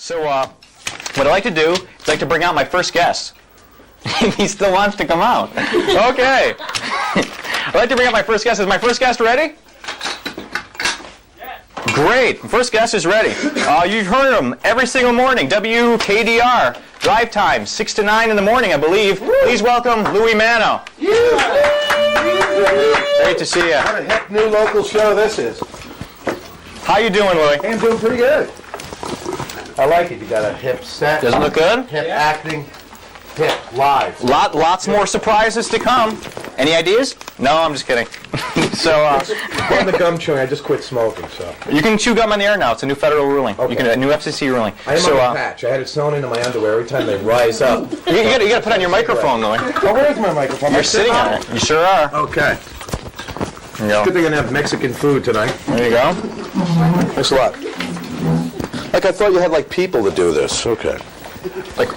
So what I like to do is I like to bring out my first guest. He still wants to come out. Okay. I'd like to bring out my first guest. Is my first guest ready? Yes. Great. First guest is ready. You've heard him every single morning. WKDR. Drive time, 6 to 9 in the morning, I believe. Please welcome Louis Mano. Great to see you. What a hip new local show this is. How you doing, Louis? Hey, I'm doing pretty good. I like it. You got a hip set. Doesn't look good? Hip acting. Hip live. Lots more surprises to come. Any ideas? No, I'm just kidding. So, on the gum chewing, I just quit smoking, so. You can chew gum on the air now. It's a new federal ruling. Okay. You can, a new FCC ruling. I am on a patch. I had it sewn into my underwear every time they rise up. You got to put on your microphone, Louis. Oh, where's my microphone? You're sitting on it. You sure are. Okay. There you go. Good thing I'm going to have Mexican food tonight. There you go. Thanks a lot. Like I thought you had like people to do this. Okay. Like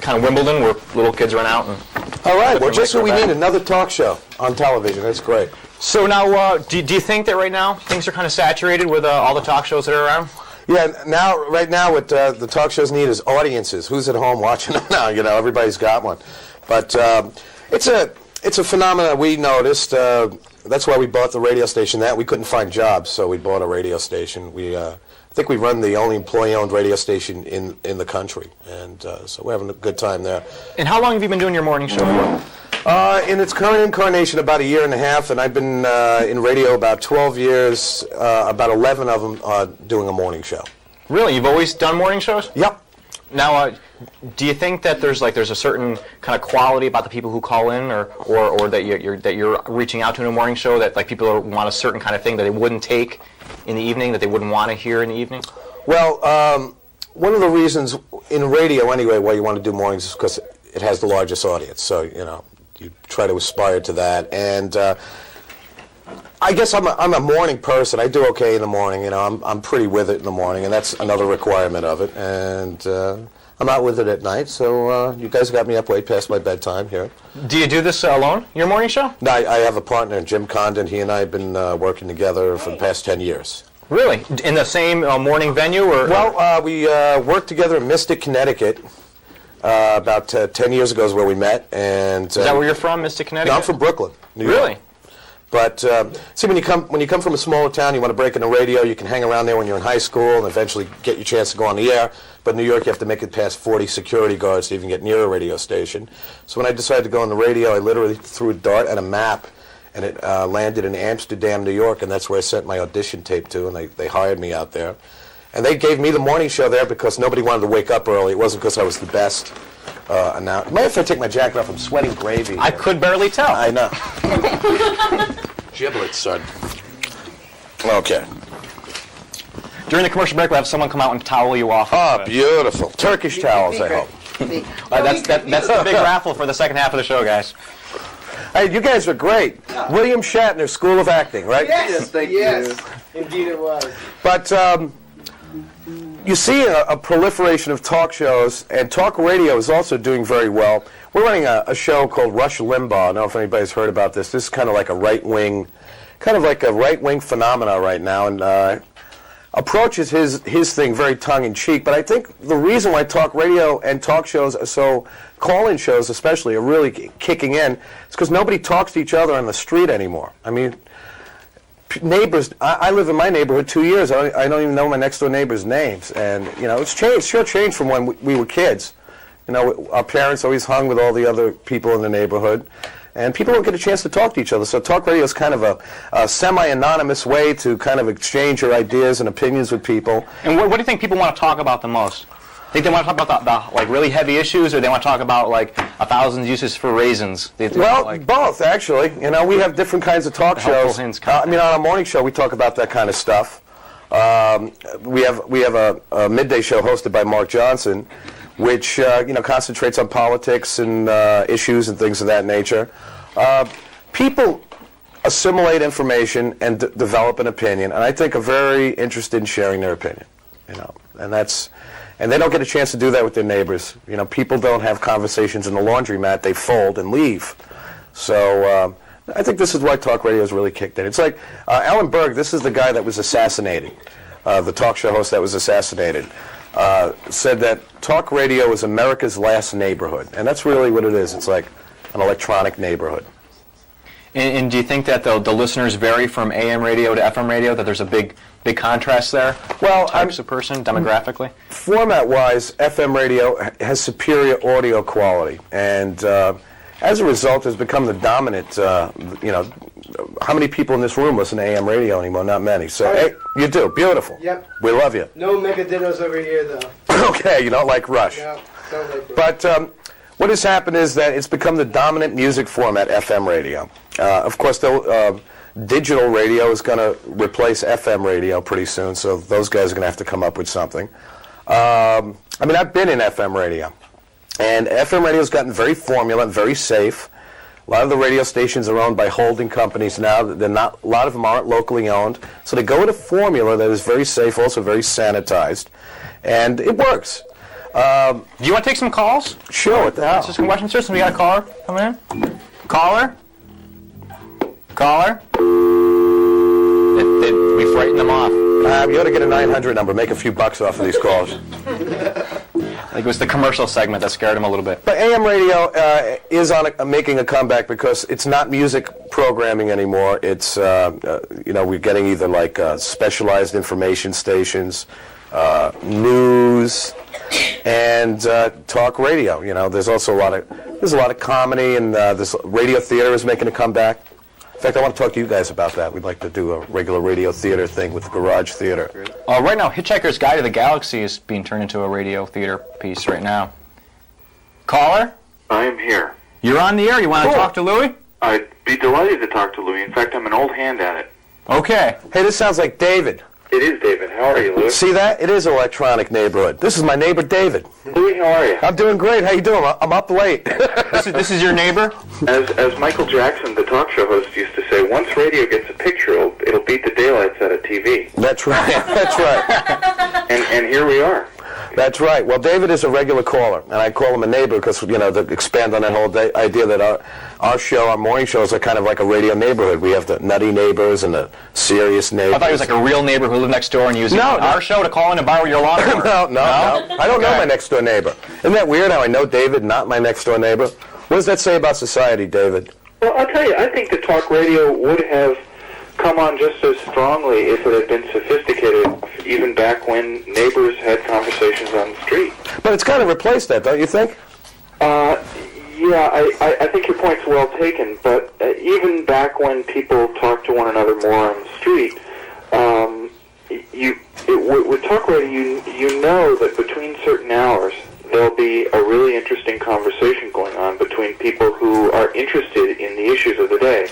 kind of Wimbledon where little kids run out and... All right. Well, just what we need, another talk show on television. That's great. So now, do you think that right now things are kind of saturated with all the talk shows that are around? Yeah, right now what the talk shows need is audiences. Who's at home watching them now? You know, everybody's got one. But it's a phenomenon we noticed. That's why we bought the radio station. That we couldn't find jobs, so we bought a radio station. I think we run the only employee-owned radio station in the country, and so we're having a good time there. And how long have you been doing your morning show for? In its current incarnation, about 1.5 years, and I've been in radio about 12 years, about 11 of them doing a morning show. Really? You've always done morning shows? Yep. Now, do you think that there's a certain kind of quality about the people who call in, or that you're reaching out to in a morning show that like people want a certain kind of thing that they wouldn't take in the evening, that they wouldn't want to hear in the evening? Well, one of the reasons in radio anyway why you want to do mornings is because it has the largest audience. So you try to aspire to that, and I guess I'm a morning person. I do okay in the morning. I'm pretty with it in the morning, and that's another requirement of it. And I'm out with it at night. So you guys got me up way past my bedtime here. Do you do this alone, your morning show? No, I have a partner, Jim Condon. He and I have been working together for the past 10 years. Really? In the same morning venue, or? Well, we worked together in Mystic, Connecticut. About 10 years ago is where we met. And is that where you're from, Mystic, Connecticut? No, I'm from Brooklyn, New York. Really? But see, when you come from a smaller town, you want to break into radio. You can hang around there when you're in high school and eventually get your chance to go on the air. But in New York, you have to make it past 40 security guards to even get near a radio station. So when I decided to go on the radio, I literally threw a dart at a map, and it landed in Amsterdam, New York, and that's where I sent my audition tape to, and they hired me out there. And they gave me the morning show there because nobody wanted to wake up early. It wasn't because I was the best. Now, mind if I take my jacket off? I'm sweating gravy. I could barely tell. I know. Giblets, son. Okay. During the commercial break, we'll have someone come out and towel you off. Oh, beautiful. Turkish towels, I hope. That's the big raffle for the second half of the show, guys. Hey, you guys are great. William Shatner, School of Acting, right? Yes, thank you. Indeed it was. But you see a proliferation of talk shows, and talk radio is also doing very well. We're running a show called Rush Limbaugh. I don't know if anybody's heard about this. This is kind of like a right-wing phenomena right now, and approaches his thing very tongue-in-cheek. But I think the reason why talk radio and talk shows are so, call-in shows especially, are really kicking in is because nobody talks to each other on the street anymore. I mean, neighbors, I live in my neighborhood 2 years. I don't even know my next door neighbors' names. And, it's changed, sure changed from when we were kids. Our parents always hung with all the other people in the neighborhood. And people don't get a chance to talk to each other. So talk radio is kind of a semi-anonymous way to kind of exchange your ideas and opinions with people. And what do you think people want to talk about the most? Think they want to talk about the really heavy issues, or they want to talk about 1,000 uses for raisins? Well, both actually. We have different kinds of talk shows. On our morning show we talk about that kind of stuff. We have a midday show hosted by Mark Johnson, which concentrates on politics and issues and things of that nature. People assimilate information and develop an opinion, and I think are very interested in sharing their opinion. And they don't get a chance to do that with their neighbors. People don't have conversations in the laundromat; they fold and leave. So I think this is why talk radio has really kicked in. It's like Alan Berg. This is the guy that was assassinated, the talk show host that was assassinated. said that talk radio is America's last neighborhood, and that's really what it is. It's like an electronic neighborhood. And do you think that the listeners vary from AM radio to FM radio, that there's a big contrast there? Well, types of person, demographically? Format-wise, FM radio has superior audio quality, and as a result has become the dominant, how many people in this room listen to AM radio anymore? Not many. So, hey, you do. Beautiful. Yep. We love you. No megadittos over here, though. Okay, you don't like Rush. No, don't like Rush. But what has happened is that it's become the dominant music format, FM radio. Of course, digital radio is going to replace FM radio pretty soon, so those guys are going to have to come up with something. I've been in FM radio, and FM radio has gotten very formula and very safe. A lot of the radio stations are owned by holding companies now. A lot of them aren't locally owned, so they go with a formula that is very safe, also very sanitized, and it works. Do you want to take some calls? Sure, what the hell? Just some questions, sir. We got a caller coming in. Caller? Caller? We frighten them off. You ought to get a 900 number, make a few bucks off of these calls. I think it was the commercial segment that scared him a little bit. But AM radio is making a comeback because it's not music programming anymore. It's, we're getting either like specialized information stations, news, and talk radio. There's also a lot of comedy, and this radio theater is making a comeback. In fact, I want to talk to you guys about that. We'd like to do a regular radio theater thing with the Garage Theater. Right now, Hitchhiker's Guide to the Galaxy is being turned into a radio theater piece right now. Caller? I am here. You're on the air. You want to talk to Louie? I'd be delighted to talk to Louie. In fact, I'm an old hand at it. Okay. Hey, this sounds like David. It is David. How are you, Louie? See that? It is an electronic neighborhood. This is my neighbor, David. Louie, how are you? I'm doing great. How you doing? I'm up late. This is your neighbor? As Michael Jackson, the talk show host, used to say, once radio gets a picture, it'll beat the daylights out of TV. That's right. That's right. And here we are. That's right. Well, David is a regular caller, and I call him a neighbor because, to expand on that whole idea that our show, our morning shows are kind of like a radio neighborhood. We have the nutty neighbors and the serious neighbors. I thought he was like a real neighbor who lived next door and using our show to call in and borrow your lawnmower. No. I don't know my next door neighbor. Isn't that weird how I know David, not my next door neighbor? What does that say about society, David? Well, I'll tell you, I think that talk radio would have come on just as strongly if it had been sophisticated, even back when neighbors had conversations on the street. But it's kind of replaced that, don't you think? Yeah, I think your point's well taken, but even back when people talked to one another more on the street, with talk radio, you know that between certain hours, there'll be a really interesting conversation going on between people who are interested in the issues of the day.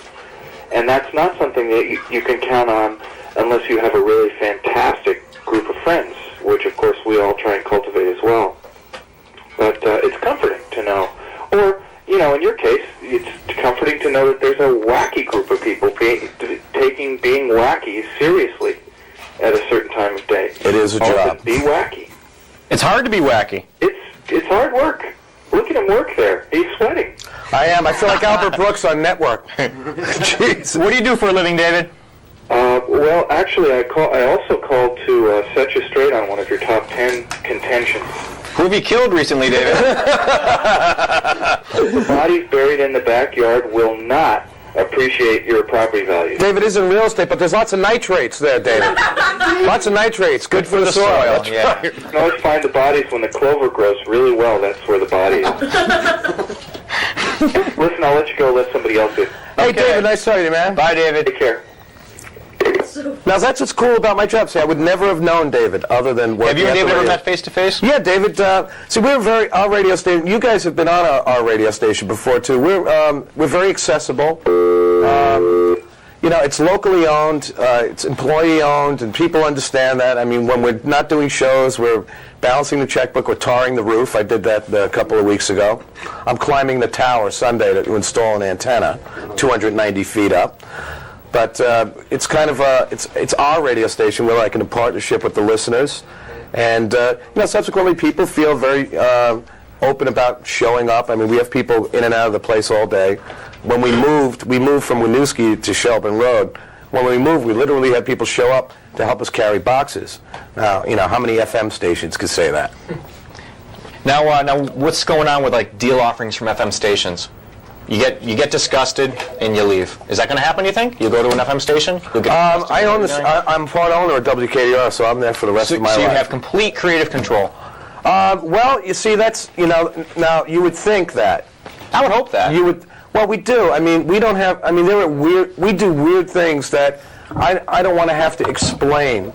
And that's not something that you can count on unless you have a really fantastic group of friends, which, of course, we all try and cultivate as well. But it's comforting to know. Or, in your case, it's comforting to know that there's a wacky group of people taking being wacky seriously at a certain time of day. It is a job. Be wacky. It's hard to be wacky. It's hard work. Look at him work there. He's sweating. I am. I feel like Albert Brooks on Network. Jeez. What do you do for a living, David? Well, actually, I also called to set you straight on one of your top 10 contentions. Who have you killed recently, David? Bodies buried in the backyard will not appreciate your property value. David is in real estate, but there's lots of nitrates there, David. Lots of nitrates. Good for the soil. That's right. You can always find the bodies when the clover grows really well. That's where the body is. Listen, I'll let you go. Let somebody else in. Hey, David, nice talking to you, man. Bye, David. Take care. Now, that's what's cool about my job. See, I would never have known David other than working. Have you and David ever met face-to-face? Yeah, David. See, our radio station, you guys have been on our radio station before, too. We're very accessible. It's locally owned, it's employee-owned, and people understand that. I mean, when we're not doing shows, we're balancing the checkbook, we're tarring the roof. I did that a couple of weeks ago. I'm climbing the tower Sunday to install an antenna, 290 feet up. But it's kind of it's our radio station. We're like in a partnership with the listeners, and subsequently people feel very open about showing up. I mean, we have people in and out of the place all day. When we moved from Winooski to Shelburne Road. when we moved, we literally had people show up to help us carry boxes. Now, how many FM stations could say that? Now, what's going on with like deal offerings from FM stations? You get disgusted and you leave. Is that going to happen? You think you go to an FM station? I own this. I'm part owner of WKDR, so I'm there for the rest of my life. So you have complete creative control. Well, you see, that's now you would think that. I would hope that. You would. Well, we do. I mean, we don't have. I mean, there are weird. We do weird things that I don't want to have to explain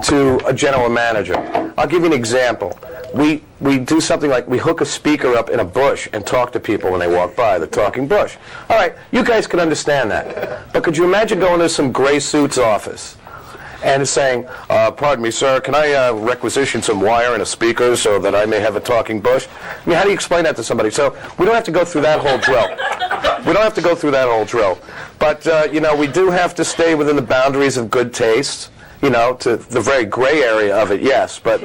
to a general manager. I'll give you an example. We do something like we hook a speaker up in a bush and talk to people when they walk by, the talking bush. All right, you guys can understand that. But could you imagine going to some gray suit's office and saying, pardon me, sir, can I requisition some wire and a speaker so that I may have a talking bush? I mean, how do you explain that to somebody? So we don't have to go through that whole drill. We don't have to go through that whole drill. But, we do have to stay within the boundaries of good taste, to the very gray area of it, yes. But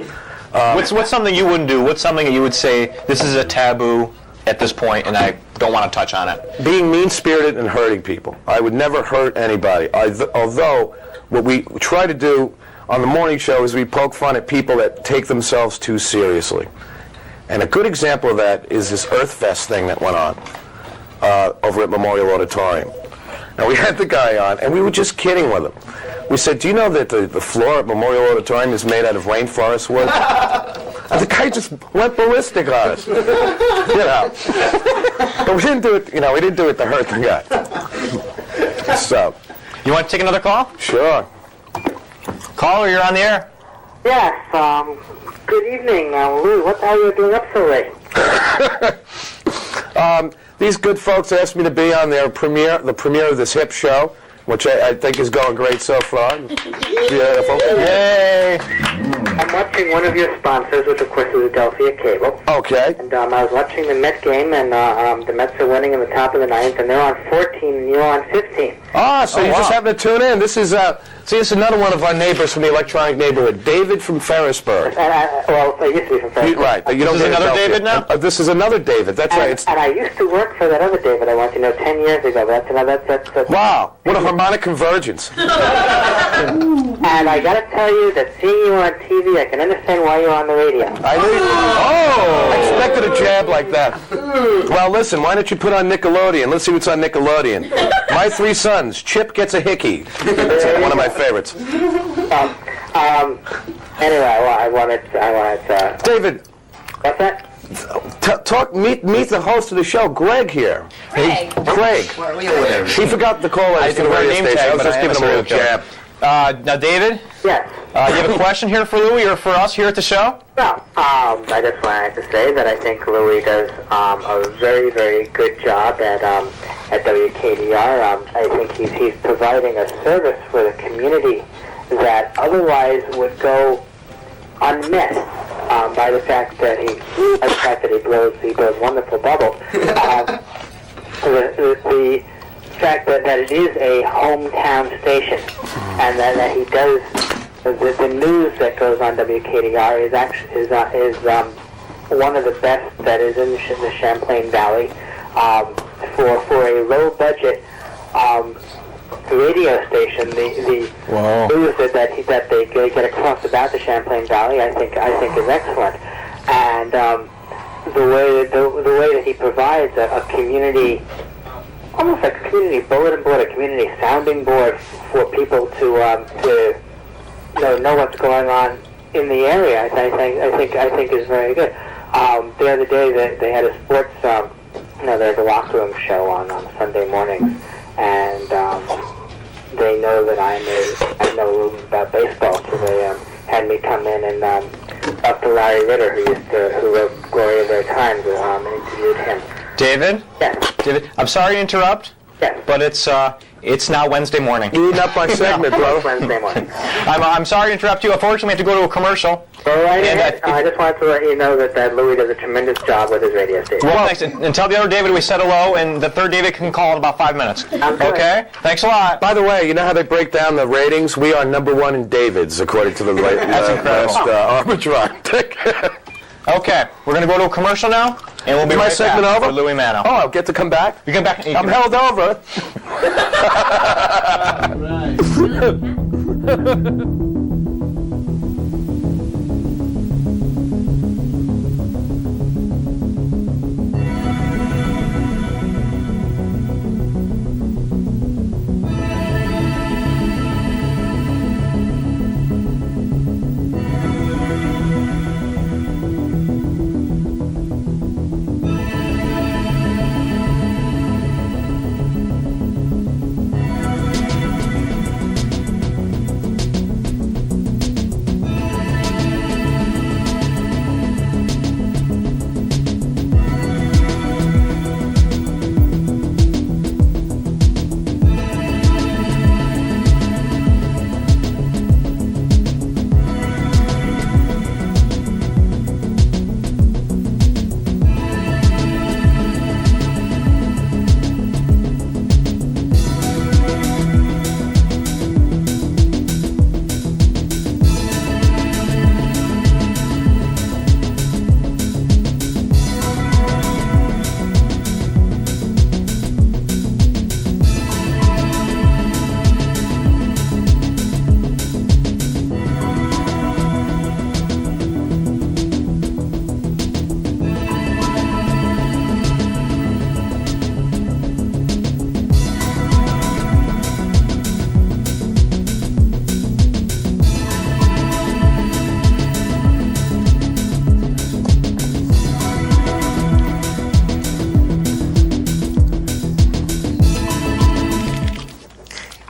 what's something you wouldn't do? What's something that you would say, this is a taboo at this point and I don't want to touch on it? Being mean-spirited and hurting people. I would never hurt anybody. Although, what we try to do on the morning show is we poke fun at people that take themselves too seriously. And a good example of that is this Earth Fest thing that went on over at Memorial Auditorium. Now, we had the guy on, and we were just kidding with him. We said, do you know that the floor at Memorial Auditorium is made out of rainforest wood? And the guy just went ballistic on us. But we didn't do it, we didn't do it to hurt the guy. So. You want to take another call? Sure. Caller, you're on the air. Yes, good evening, Lou. What the hell are you doing up so late? These good folks asked me to be on the premiere of this hip show, which I think is going great so far. Beautiful. Yay! I'm watching one of your sponsors, which of course is Philadelphia Cable. Okay. And I was watching the Met game, and the Mets are winning in the top of the ninth, and they're on 14, and you're on 15. So you just happen to tune in. This is this is another one of our neighbors from the electronic neighborhood, David from Ferrisburg. Well, I used to be from Ferrisburg. Right. This is another David now? This is another David. That's right. And I used to work for that other David I went to know 10 years ago. That's wow, what a harmonic convergence. And I got to tell you that seeing you on TV, I can understand why you're on the radio. I expected a jab like that. Well, listen, why don't you put on Nickelodeon? Let's see what's on Nickelodeon. My Three Sons, Chip Gets a Hickey. That's one of my favorites. Anyway, I wanted to... David. What's that? Meet the host of the show, Greg here. Craig. Craig. He forgot the call. I was going to radio station. I was just giving him a little jab. Now, David? Yes. You have a question here for Louie or for us here at the show? Well, I just wanted to say that I think Louie does a very, very good job at WKDR. I think he's providing a service for the community that otherwise would go unmissed by the fact that he blows wonderful bubbles. The fact that it is a hometown station, and that he does the news that goes on WKDR is one of the best that is in the Champlain Valley for a low budget radio station. The news that they get across about the Champlain Valley, I think is excellent, and the way that he provides a community. Almost like a community bulletin board, a community sounding board for people to know what's going on in the area. I think is very good. The other day they had a sports, there's a locker room show on Sunday mornings, and they know that I know a little bit about baseball, so they had me come in and up to Larry Ritter, who wrote Glory of Their Times, and interviewed him. David? Yes. David, I'm sorry to interrupt. Yes. But it's now Wednesday morning. You eating up my segment, bro. Wednesday morning. I'm sorry to interrupt you. Unfortunately, we have to go to a commercial. All right. I just wanted to let you know that Louie does a tremendous job with his radio station. Well, thanks. And tell the other David we said hello, and the third David can call in about 5 minutes. Okay? Thanks a lot. By the way, you know how they break down the ratings? We are #1 in Davids, according to the last arbitrage. Okay, we're going to go to a commercial now, and we'll be my right segment back over? for Louie Mano. Oh, I'll get to come back? You come back. I'm held over.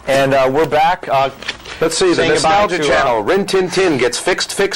And we're back. Let's see, the Nostalgia Channel. Rin Tin Tin gets fixed. Hey,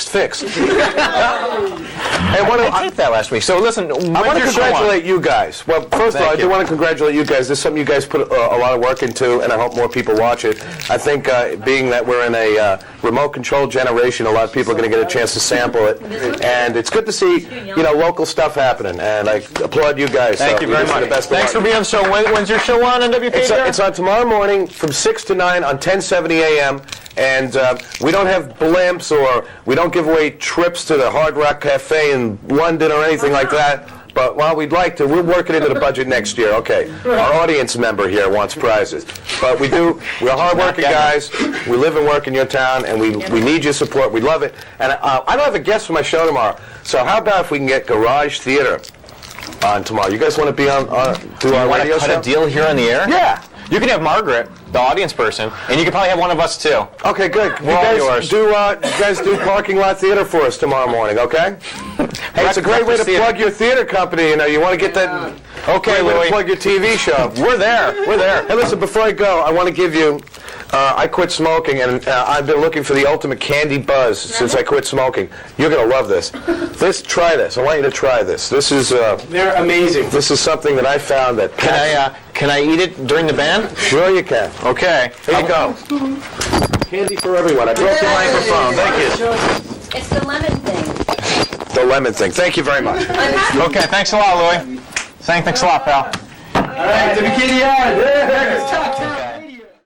I taped that last week. So listen, I want to congratulate you guys. Well, first of all, I do want to congratulate you guys. This is something you guys put a lot of work into, and I hope more people watch it. I think being that we're in a remote control generation, a lot of people are going to get a chance to sample it. And it's good to see, local stuff happening. And I applaud you guys. Thank you very much. Thanks for being on the show. When's your show on WPAT? It's on tomorrow morning from 6 to 9 on 1070 a.m. And we don't have blimps, or we don't give away trips to the Hard Rock Cafe in London or anything like that. But while we'd like to, we'll work it into the budget next year. Okay, our audience member here wants prizes. But we're hard-working guys. We live and work in your town, and we need your support. We love it. And I don't have a guest for my show tomorrow. So how about if we can get Garage Theater on tomorrow? You guys want to be on do our radio show? Cut a deal here on the air? Yeah. You can have Margaret, the audience person, and you can probably have one of us too. Okay, good. You guys do parking lot theater for us tomorrow morning, okay? Hey, it's a great way to plug your theater company. You want to get that. Okay, Louie. Plug your TV show. We're there. Hey, listen. Before I go, I want to give you. I quit smoking, and I've been looking for the ultimate candy buzz since I quit smoking. You're gonna love this. Try this. I want you to try this. This is. They're amazing. This is something that I found that. Can I eat it during the band? Sure you can. Okay. Here you go. Candy for everyone. I broke the microphone. Thank you. It's the lemon thing. The lemon thing. Thank you very much. Okay, thanks a lot, Louie. Thanks a lot, pal. All right, WKDR.